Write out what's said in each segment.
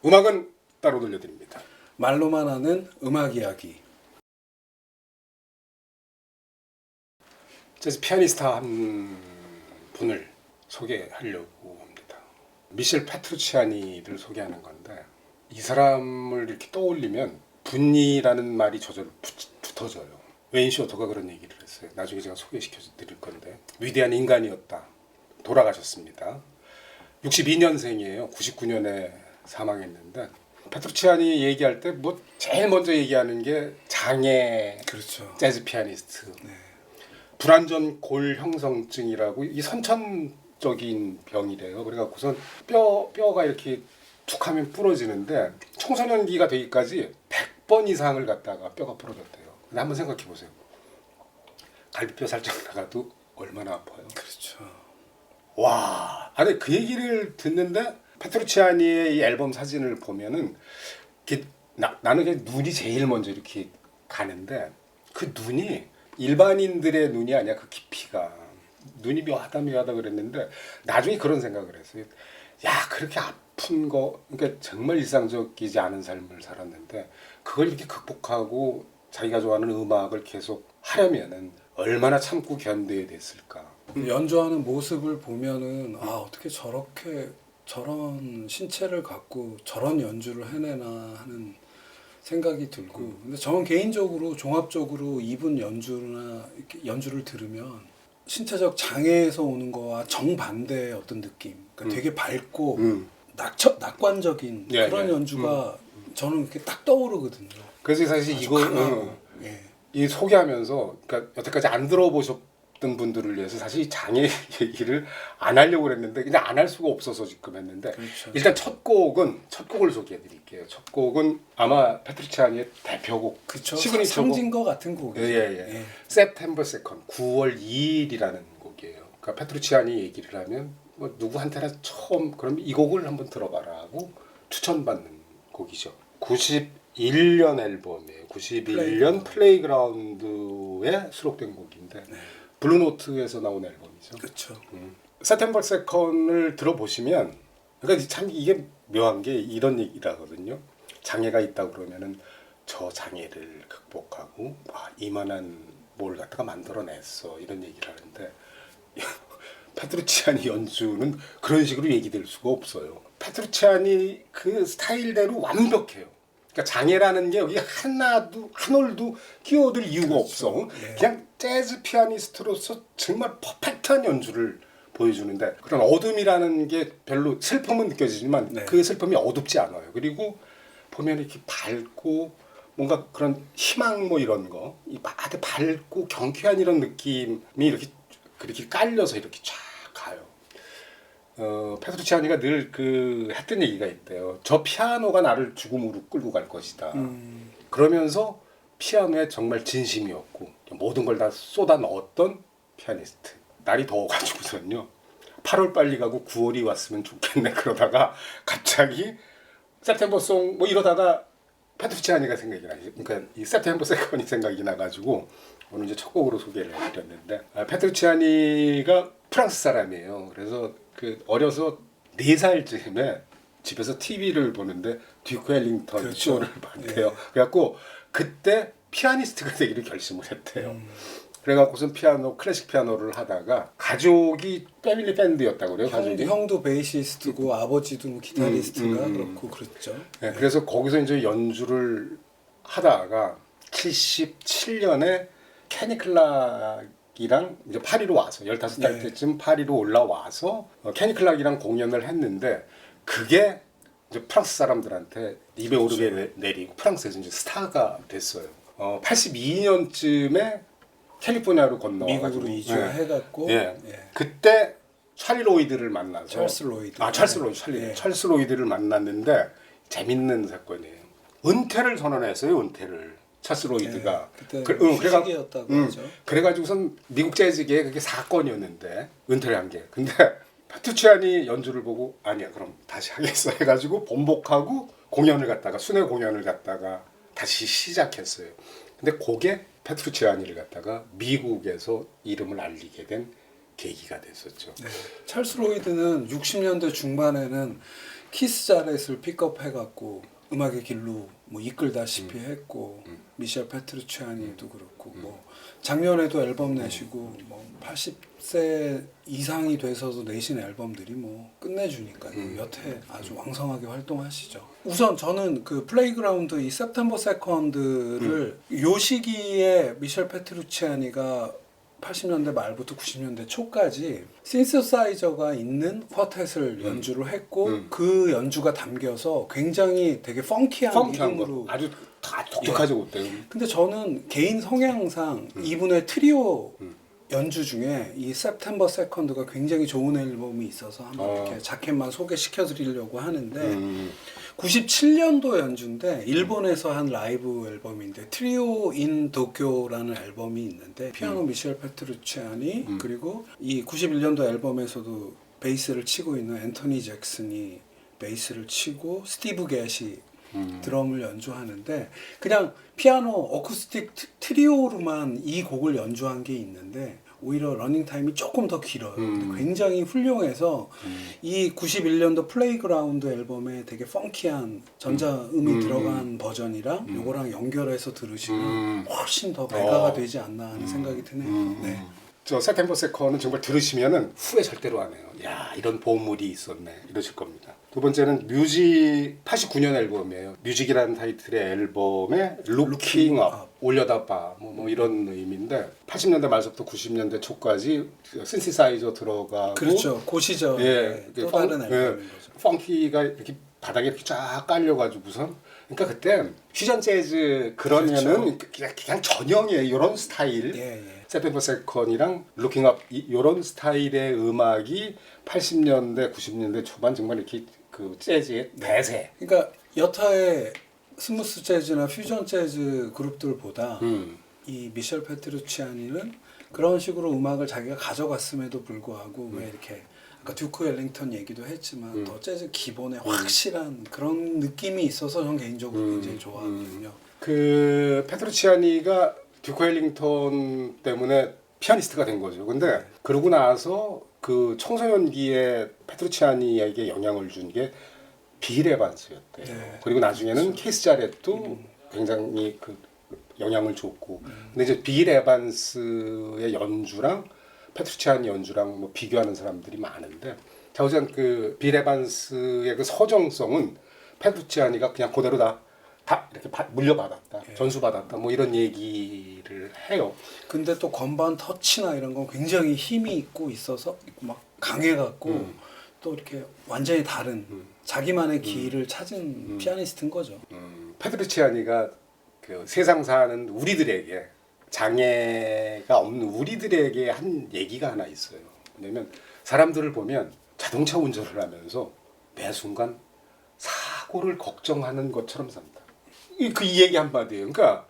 음악은 따로 들려드립니다. 말로만 하는 음악 이야기. 재즈 피아니스트 한 분을 소개하려고 합니다. 미셸 페트루치아니를 소개하는 건데, 이 사람을 이렇게 떠올리면 분이라는 말이 저절로 붙어져요. 웨인 쇼터가 그런 얘기를 했어요. 나중에 제가 소개시켜 드릴 건데, 위대한 인간이었다. 돌아가셨습니다. 62년생이에요. 99년에 사망했는데, 페트루치아니 얘기할 때 뭐 제일 먼저 얘기하는 게 장애, 그렇죠. 재즈 피아니스트. 네. 불안전 골 형성증이라고, 이 선천적인 병이래요. 그래갖고선 뼈가 이렇게 툭 하면 부러지는데, 청소년기가 되기까지 100번 이상을 갖다가 뼈가 부러졌대요. 근데 한번 생각해 보세요. 갈비뼈 살짝 나가도 얼마나 아파요. 그렇죠. 와, 아니 그 얘기를 듣는데 페트루치아니의 이 앨범 사진을 보면은 나는 그냥 눈이 제일 먼저 이렇게 가는데, 그 눈이 일반인들의 눈이 아니야. 그 깊이가 눈이 묘하다 그랬는데, 나중에 그런 생각을 했어요. 야, 그렇게 아픈 거, 그러니까 정말 일상적이지 않은 삶을 살았는데 그걸 이렇게 극복하고 자기가 좋아하는 음악을 계속 하려면은 얼마나 참고 견뎌야 됐을까. 연주하는 모습을 보면은 어떻게 저런 신체를 갖고 저런 연주를 해내나 하는 생각이 들고, 근데 저는 개인적으로 종합적으로 이분 연주를 들으면 신체적 장애에서 오는 거와 정반대의 어떤 느낌, 그러니까 되게 밝고 낙관적인 그런 연주가 저는 이렇게 딱 떠오르거든요. 그래서 사실 이거 이 소개하면서, 그러니까 여태까지 안 들어보셨던 분들을 위해서 사실 이 장애 얘기를 안 하려고 그랬는데 그냥 안 할 수가 없어서 지금 했는데, 그렇죠. 일단 첫 곡을 소개해드릴게요. 첫 곡은 아마 페트루치아니의 대표곡, 그렇죠. 시그니처 상징과 같은 곡이죠. 예. September 2nd, 9월 2일이라는 곡이에요. 그러니까 페트루치아니 얘기를 하면 뭐 누구한테나 처음 그럼 이 곡을 한번 들어봐라 하고 추천받는 곡이죠. 91년 앨범이에요. 91년 플레이그라운드에 수록된 곡인데, 블루노트에서 나온 앨범이죠. 그렇죠. September 2nd을 들어보시면, 그러니까 참 이게 묘한 게 이런 얘기라거든요. 장애가 있다 그러면은 저 장애를 극복하고 이만한 뭘 갖다가 만들어냈어, 이런 얘기를 하는데 페트루치아니 연주는 그런 식으로 얘기될 수가 없어요. 페트루치아니 그 스타일대로 완벽해요. 그러니까 장애라는 게 여기 한 올도 끼어들 이유가 없어. 그냥 재즈 피아니스트로서 정말 퍼펙트한 연주를 보여주는데, 그런 어둠이라는 게 별로, 슬픔은 느껴지지만 그 슬픔이 어둡지 않아요. 그리고 보면 이렇게 밝고 뭔가 그런 희망 뭐 이런 거, 아주 밝고 경쾌한 이런 느낌이 이렇게 그렇게 깔려서 이렇게 쫙 가요. 페트루치아니가 늘 했던 얘기가 있대요. 저 피아노가 나를 죽음으로 끌고 갈 것이다. 그러면서 피아노에 정말 진심이었고 모든 걸 다 쏟아 넣었던 피아니스트. 날이 더워가지고선요, 8월 빨리 가고 9월이 왔으면 좋겠네 그러다가 갑자기 세프템버송 뭐 이러다가 페트루치아니가 생각이 나죠. 그러니까 이 세프템버 세컨이 생각이 나가지고 오늘 이제 첫 곡으로 소개를 해드렸는데, 페트루치아니가 프랑스 사람이에요. 그래서 어려서 4살쯤에 집에서 TV를 보는데 듀크 웰링턴 쇼를 봤대요. 그래갖고 그때 피아니스트가 되기로 결심을 했대요. 그래갖고선 클래식 피아노를 하다가, 가족이 패밀리 밴드였다고 그래요. 형도 베이시스트고 아버지도 뭐 기타리스트가 그렇고 그랬죠. 네, 그래서 거기서 이제 연주를 하다가 77년에 케니 클락이랑 이제 파리로 와서 15살 때쯤 파리로 올라와서 케니 클락이랑 공연을 했는데, 그게 이제 프랑스 사람들한테 입에 오르게 내리고 프랑스에서 이제 스타가 됐어요. 82년쯤에 캘리포니아로 건너와가지고 미국으로 이주해갖고 그때 찰리 로이드를 만나서, 찰스 로이드를 만났는데 재밌는 사건이에요. 은퇴를 선언했어요. 은퇴를 찰스 로이드가. 그래가지고 그래가지고선 미국 재즈계에 그게 사건이었는데 은퇴를 한 게. 근데 페트루치아니 연주를 보고 아니야 그럼 다시 하겠어 해가지고 번복하고 순회 공연을 갖다가 다시 시작했어요. 근데 그게 페트루치아니를 갖다가 미국에서 이름을 알리게 된 계기가 됐었죠. 찰스 로이드는 60년대 중반에는 키스 자렛을 픽업해갖고 음악의 길로 뭐 이끌다시피 했고 미셸 페트루치아니도 그렇고 뭐 작년에도 앨범 내시고 뭐 80세 이상이 돼서도 내신 앨범들이 뭐 끝내주니까요. 여태 아주 왕성하게 활동하시죠. 우선 저는 그 플레이그라운드 이 September 2nd를 요 시기에 미셸 페트루치아니가 80년대 말부터 90년대 초까지 신서사이저가 있는 쿼텟을 연주를 했고 그 연주가 담겨서 굉장히 되게 펑키한 리듬으로 아주 다 독특하죠 그때. 근데 저는 개인 성향상 이분의 트리오 연주 중에 이 September 2nd가 굉장히 좋은 앨범이 있어서 한번 이렇게 자켓만 소개시켜 드리려고 하는데 97년도 연주인데 일본에서 한 라이브 앨범인데 트리오 인 도쿄라는 앨범이 있는데 피아노 미셸 페트루치아니 그리고 이 91년도 앨범에서도 베이스를 치고 있는 앤토니 잭슨이 베이스를 치고 스티브 겟이 드럼을 연주하는데 그냥 피아노 어쿠스틱 트리오로만 이 곡을 연주한 게 있는데 오히려 러닝 타임이 조금 더 길어요. 근데 굉장히 훌륭해서 이 91년도 플레이그라운드 앨범에 되게 펑키한 전자음이 들어간 버전이랑 요거랑 연결해서 들으시면 훨씬 더 배가가 되지 않나 하는 생각이 드네요. 네. 저 세템버 세컨은 정말 들으시면은 후회 절대로 안 해요. 야 이런 보물이 있었네 이러실 겁니다. 두 번째는 뮤직 89년 앨범이에요. 뮤직이라는 타이틀의 앨범에 루킹 업 올려다 뭐 이런 의미인데 80년대 말부터 90년대 초까지 신시사이저 들어가고 그렇죠. 그 시절에 또 다른 앨범인 거죠. 펑키가 이렇게 바닥에 이렇게 쫙 깔려가지고선 그러니까 그때 퓨전 재즈 그러면은 그냥 전형이에요. 이런 스타일. 세템버 세컨이랑 루킹 업 이런 스타일의 음악이 80년대 90년대 초반 정말 이렇게 그 재즈의 대세. 그러니까 여타의 스무스 재즈나 퓨전 재즈 그룹들보다 이 미셸 페트루치아니는 그런 식으로 음악을 자기가 가져갔음에도 불구하고 왜 이렇게 아까 듀크 앨링턴 얘기도 했지만 더 재즈 기본에 확실한 그런 느낌이 있어서 저는 개인적으로 굉장히 좋아하거든요. 그 페트루치아니가 듀크 앨링턴 때문에 피아니스트가 된 거죠. 근데 그러고 나서 그 청소년기에 페트루치아니에게 영향을 준 게 빌 에반스였대요. 네. 그리고 나중에는 케이스 자렛도 굉장히 그 영향을 줬고. 근데 이제 빌 에반스의 연주랑 페트루치아니 연주랑 뭐 비교하는 사람들이 많은데, 자 우선 그 빌 에반스의 그 서정성은 페트루치아니가 그냥 그대로 다 이렇게 물려받았다, 전수받았다, 뭐 이런 얘기를 해요. 근데 또 건반 터치나 이런 건 굉장히 힘이 있고 있어서 막 강해갖고 또 이렇게 완전히 다른 자기만의 길을 찾은 피아니스트인 거죠. 페트루치아니가 그 세상 사는 우리들에게 장애가 없는 우리들에게 한 얘기가 하나 있어요. 왜냐면 사람들을 보면 자동차 운전을 하면서 매 순간 사고를 걱정하는 것처럼 삽니다. 이 얘기 한마디예요. 그러니까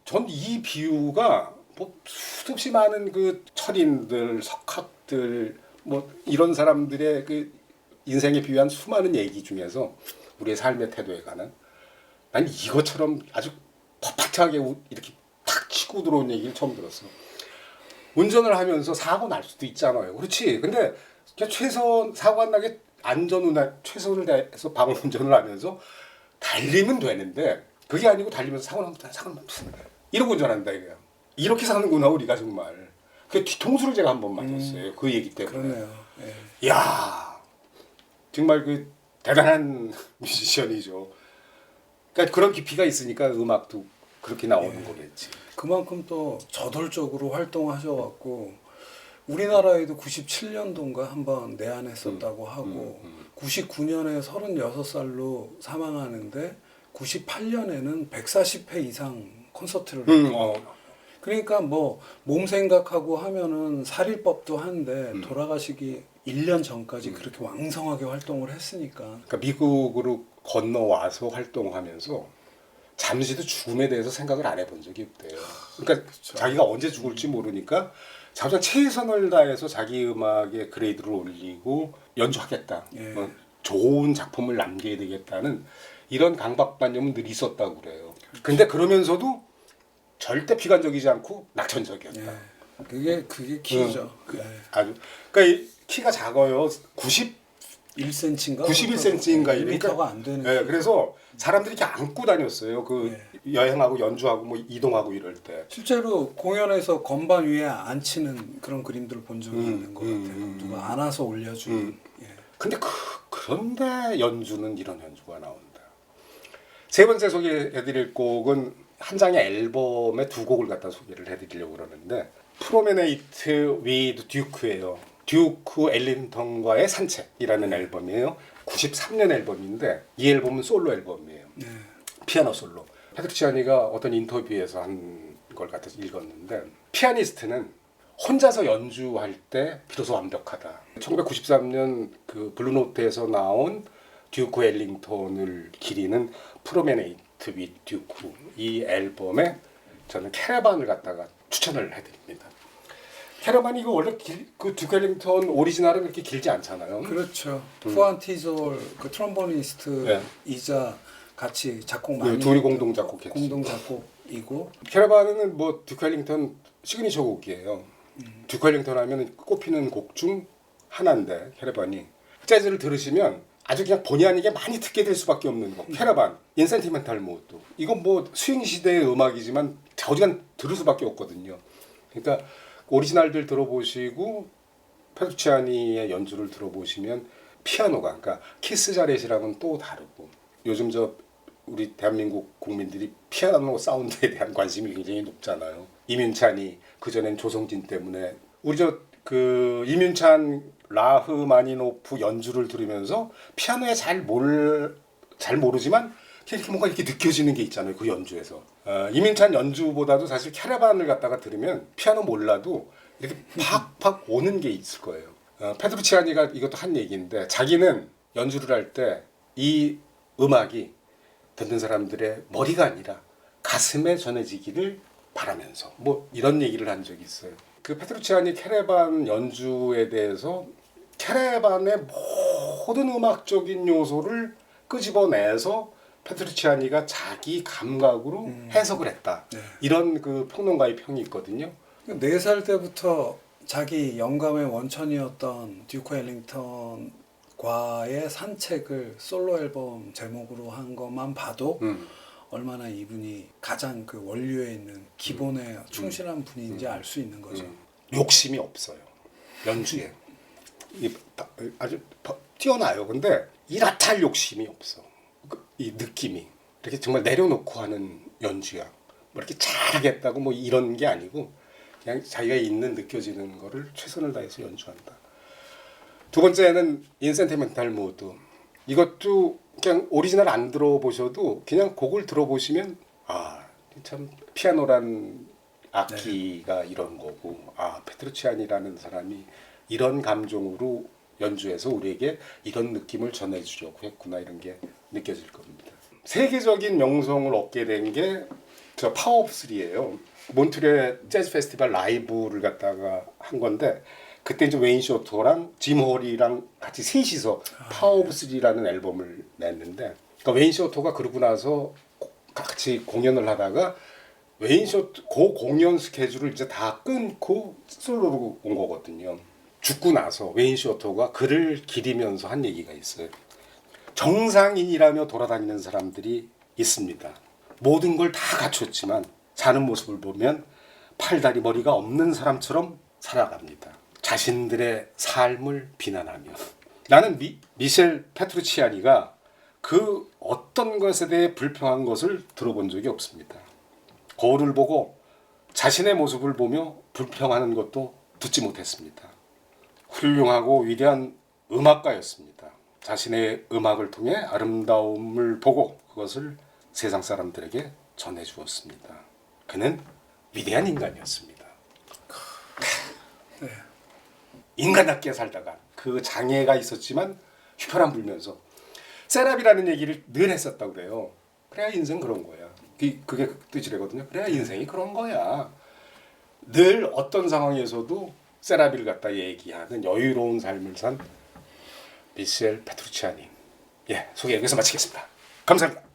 전 이 비유가 뭐 수도 없이 많은 그 철인들, 석학들 뭐 이런 사람들의 그 인생에 비유한 수많은 얘기 중에서 우리의 삶의 태도에 관한 난 이것처럼 아주 퍼펙트하게 이렇게 탁 치고 들어온 얘기를 처음 들었어. 운전을 하면서 사고 날 수도 있잖아요. 그렇지. 근데 사고 안 나게 최선을 다해서 방어 운전을 하면서 달리면 되는데 그게 아니고 달리면서 사고 나면 이러고 운전한다 이거야. 이렇게 사는구나 우리가 정말. 그 뒤통수를 제가 한번 맞았어요. 그 얘기 때문에. 그러네요. 이야 정말 그 대단한 뮤지션이죠. 그러니까 그런 깊이가 있으니까 음악도 그렇게 나오는 거겠지. 그만큼 또 저돌적으로 활동하셔갖고 우리나라에도 97년도인가 한번 내한했었다고 하고 99년에 36살로 사망하는데 98년에는 140회 이상 콘서트를 그러니까 뭐 몸 생각하고 하면은 살일법도 한데 돌아가시기 1년 전까지 그렇게 왕성하게 활동을 했으니까. 그러니까 미국으로 건너와서 활동하면서 잠시도 죽음에 대해서 생각을 안 해본 적이 없대요. 그러니까 그쵸. 자기가 언제 죽을지 모르니까 자기가 최선을 다해서 자기 음악의 그레이드를 올리고 연주하겠다. 뭐 좋은 작품을 남겨야 되겠다는 이런 강박관념은 늘 있었다고 그래요. 근데 그러면서도 절대 비관적이지 않고 낙천적이었다. 그게 키죠. 아주 그러니까 이 키가 작아요. 1cm인가? 91cm인가 미터가 안 되는. 네, 그래서 사람들이 이렇게 안고 다녔어요. 그 여행하고 연주하고 뭐 이동하고 이럴 때. 실제로 공연에서 건반 위에 앉히는 그런 그림들을 본 적이 있는 것 같아요. 누가 안아서 올려주는. 예. 근데 그런데 연주는 이런 연주가 나온다. 세 번째 소개해드릴 곡은 한 장의 앨범에 두 곡을 갖다 소개를 해드리려고 그러는데 프로메네이트 위드 듀크예요. 듀크 엘링턴과의 산책이라는 앨범이에요. 93년 앨범인데 이 앨범은 솔로 앨범이에요. 네. 피아노 솔로. 페트루치아니가 어떤 인터뷰에서 한 걸 갖다 읽었는데 피아니스트는 혼자서 연주할 때 비로소 완벽하다. 1993년 그 블루노트에서 나온 듀크 엘링턴을 기리는 프로메네이트 위 듀크 이 앨범에 저는 캐러반을 갖다가 추천을 해드립니다. 캐러반이 이거 원래 그 듀크 엘링턴 오리지널은 그렇게 길지 않잖아요. 그렇죠. 후안 티졸 그 트럼보니스트이자 같이 작곡 많이 둘이 공동 작곡했죠. 공동 작곡이고 캐러반은 뭐 듀크 엘링턴 시그니처 곡이에요. 듀크 엘링턴 하면 꼽히는 곡 중 하나인데 캐러반이 재즈를 들으시면 아주 그냥 본의 아니게 많이 듣게 될 수밖에 없는 곡. 캐러반, 인센티멘탈 모드. 이건 뭐 스윙 시대의 음악이지만 자우지간 들을 수밖에 없거든요. 그러니까 오리지널들 들어보시고 페트루치아니의 연주를 들어보시면 피아노가 그러니까 키스 자렛이랑은 또 다르고 요즘 우리 대한민국 국민들이 피아노 사운드에 대한 관심이 굉장히 높잖아요. 이민찬이 그전엔 조성진 때문에 우리 그 이민찬 라흐마니노프 연주를 들으면서 피아노에 잘 모르지만 이렇게 뭔가 이렇게 느껴지는 게 있잖아요. 그 연주에서 이민찬 연주보다도 사실 캐러반을 갖다가 들으면 피아노 몰라도 이렇게 팍팍 오는 게 있을 거예요. 페트루치아니가 이것도 한 얘기인데 자기는 연주를 할 때 이 음악이 듣는 사람들의 머리가 아니라 가슴에 전해지기를 바라면서 뭐 이런 얘기를 한 적이 있어요. 그 페트루치아니 캐러반 연주에 대해서 캐러반의 모든 음악적인 요소를 끄집어내서 페트루치아니가 자기 감각으로 해석을 했다. 네. 이런 그 평론가의 평이 있거든요. 4살 때부터 자기 영감의 원천이었던 듀크 엘링턴과의 산책을 솔로 앨범 제목으로 한 것만 봐도 얼마나 이분이 가장 그 원류에 있는 기본에 충실한 분인지 알 수 있는 거죠. 욕심이 없어요. 연주에. 아주 뛰어나요. 근데 이렇다 할 욕심이 없어. 이 느낌이 이렇게 정말 내려놓고 하는 연주야. 뭐 이렇게 잘하겠다고 뭐 이런 게 아니고 그냥 자기가 있는 느껴지는 거를 최선을 다해서 연주한다. 두 번째는 인센티멘탈 모드. 이것도 그냥 오리지널 안 들어보셔도 그냥 곡을 들어보시면 참 피아노란 악기가 이런 거고 페트루치아니라는 사람이 이런 감정으로 연주해서 우리에게 이런 느낌을 전해주려고 했구나 이런 게 느껴질 겁니다. 세계적인 명성을 얻게 된 게 저 파워업 3예요. 몬트리올 재즈 페스티벌 라이브를 갖다가 한 건데 그때 이제 웨인 쇼토랑 짐 홀이랑 같이 셋이서 파워업 3라는 앨범을 냈는데 그러니까 웨인 쇼토가 그러고 나서 같이 공연을 하다가 웨인 쇼토 그 공연 스케줄을 이제 다 끊고 솔로로 온 거거든요. 죽고 나서 웨인 쇼토가 글을 기리면서 한 얘기가 있어요. 정상인이라며 돌아다니는 사람들이 있습니다. 모든 걸 다 갖췄지만 사는 모습을 보면 팔다리 머리가 없는 사람처럼 살아갑니다. 자신들의 삶을 비난하며 나는 미셸 페트루치아니가 그 어떤 것에 대해 불평한 것을 들어본 적이 없습니다. 거울을 보고 자신의 모습을 보며 불평하는 것도 듣지 못했습니다. 훌륭하고 위대한 음악가였습니다. 자신의 음악을 통해 아름다움을 보고 그것을 세상 사람들에게 전해주었습니다. 그는 위대한 인간이었습니다. 네. 인간답게 살다가 그 장애가 있었지만 휘파람 불면서 세라비라는 얘기를 늘 했었다고 그래요. 그래야 인생 그런 거야. 그게 뜻이래거든요. 그래야 인생이 그런 거야. 늘 어떤 상황에서도 세라비를 갖다 얘기하는 여유로운 삶을 산 미셸 페트루치아니. 소개 여기서 마치겠습니다. 감사합니다.